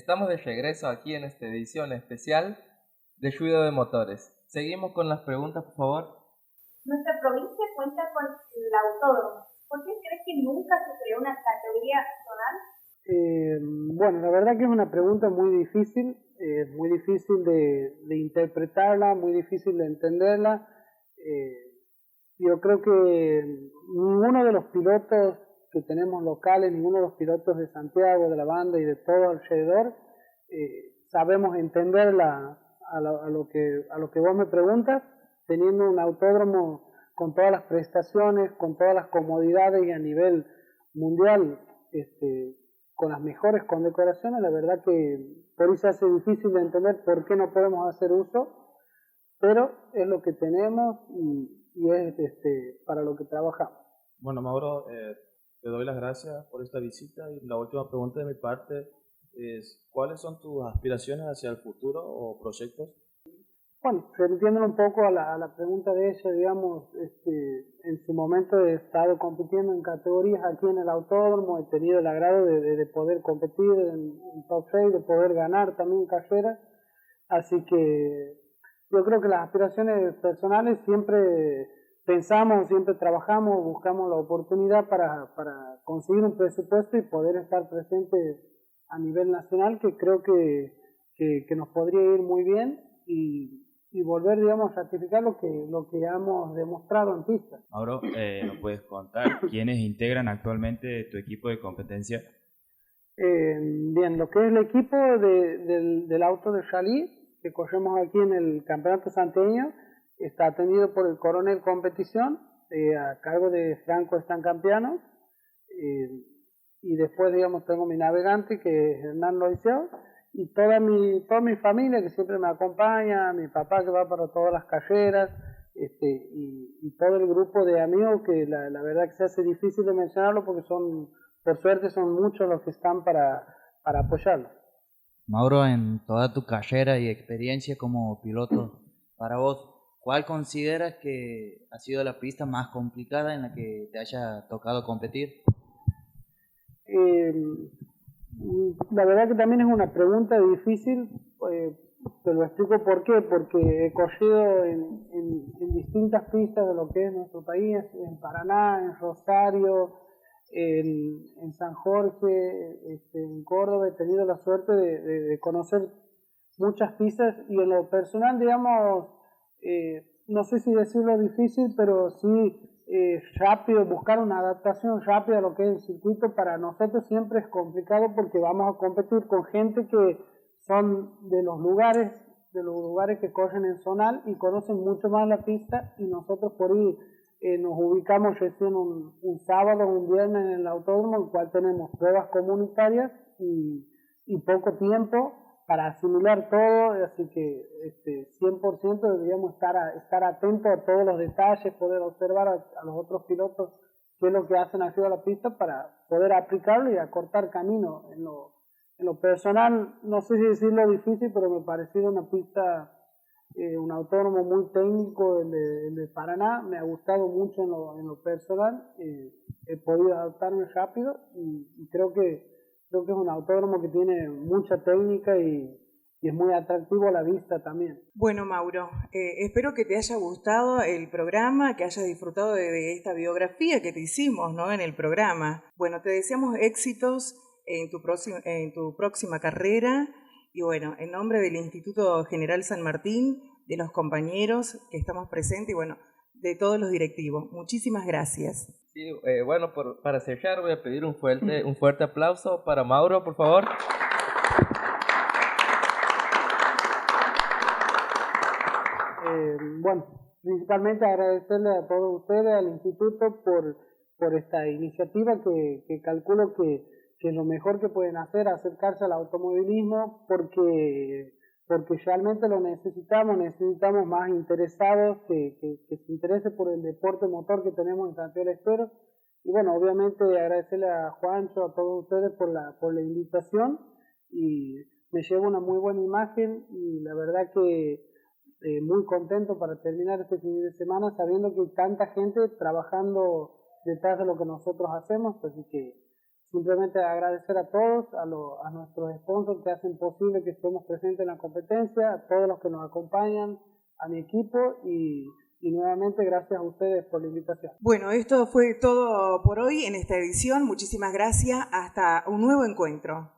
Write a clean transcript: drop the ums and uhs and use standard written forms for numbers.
Estamos de regreso aquí en esta edición especial de Ruido de Motores. Seguimos con las preguntas, por favor. Nuestra provincia cuenta con el autódromo. ¿Por qué crees que nunca se creó una categoría zonal? Bueno, la verdad que es una pregunta muy difícil de interpretarla, muy difícil de entenderla. Yo creo que ninguno de los pilotos que tenemos locales, ninguno de los pilotos de Santiago, de la banda y de todo alrededor, sabemos entenderla a lo que vos me preguntas, teniendo un autódromo con todas las prestaciones, con todas las comodidades y a nivel mundial, con las mejores condecoraciones. La verdad que por eso se hace difícil de entender por qué no podemos hacer uso, pero es lo que tenemos y es para lo que trabajamos. Bueno, Mauro, te doy las gracias por esta visita y la última pregunta de mi parte es, ¿cuáles son tus aspiraciones hacia el futuro o proyectos? Bueno, repitiéndolo un poco a la pregunta de ella, digamos, en su momento he estado compitiendo en categorías aquí en el autódromo, he tenido el agrado de poder competir en Top 6, de poder ganar también carreras, así que yo creo que las aspiraciones personales siempre pensamos, siempre trabajamos, buscamos la oportunidad para conseguir un presupuesto y poder estar presente a nivel nacional, que creo que nos podría ir muy bien y volver, digamos, a ratificar lo que hemos demostrado en pista. Mauro, ¿nos puedes contar quiénes integran actualmente tu equipo de competencia? Bien, lo que es el equipo del auto de rally que corremos aquí en el Campeonato Santeño está atendido por el Coronel Competición, a cargo de Franco Estancampiano, y después, digamos, tengo mi navegante que es Hernán Loiseo, y toda mi familia que siempre me acompaña, mi papá que va para todas las carreras, y todo el grupo de amigos que la verdad que se hace difícil de mencionarlo porque por suerte son muchos los que están para apoyarlo. Mauro, en toda tu carrera y experiencia como piloto, para vos, ¿cuál consideras que ha sido la pista más complicada en la que te haya tocado competir? La verdad que también es una pregunta difícil, te lo explico por qué, porque he corrido en distintas pistas de lo que es nuestro país, en Paraná, en Rosario, en San Jorge, en Córdoba. He tenido la suerte de conocer muchas pistas y en lo personal, digamos, no sé si decirlo difícil, pero sí rápido, buscar una adaptación rápida a lo que es el circuito. Para nosotros siempre es complicado porque vamos a competir con gente que son de los lugares que corren en zonal y conocen mucho más la pista, y nosotros por ahí nos ubicamos recién un sábado o un viernes en el autódromo, en el cual tenemos pruebas comunitarias y poco tiempo para asimilar todo, así que 100% deberíamos estar atentos a todos los detalles, poder observar a los otros pilotos qué es lo que hacen arriba de la pista para poder aplicarlo y acortar camino. En lo personal, no sé si decirlo difícil, pero me pareció una pista, un autódromo muy técnico, el de Paraná. Me ha gustado mucho en lo personal, he podido adaptarme rápido y creo que es un autódromo que tiene mucha técnica y es muy atractivo a la vista también. Bueno, Mauro, espero que te haya gustado el programa, que hayas disfrutado de esta biografía que te hicimos, ¿no?, en el programa. Bueno, te deseamos éxitos en tu próxima carrera y bueno, en nombre del Instituto General San Martín, de los compañeros que estamos presentes y bueno, de todos los directivos. Muchísimas gracias. Sí, bueno, para cerrar voy a pedir un fuerte aplauso para Mauro, por favor. Bueno, principalmente agradecerle a todos ustedes, al instituto, por esta iniciativa que calculo que es lo mejor que pueden hacer, acercarse al automovilismo, porque realmente lo necesitamos más interesados que se interese por el deporte motor que tenemos en Santiago del Estero. Y bueno, obviamente agradecerle a Juancho, a todos ustedes por la invitación, y me llevo una muy buena imagen y la verdad que muy contento para terminar este fin de semana sabiendo que hay tanta gente trabajando detrás de lo que nosotros hacemos, así que simplemente agradecer a todos, a nuestros sponsors que hacen posible que estemos presentes en la competencia, a todos los que nos acompañan, a mi equipo y nuevamente gracias a ustedes por la invitación. Bueno, esto fue todo por hoy en esta edición. Muchísimas gracias. Hasta un nuevo encuentro.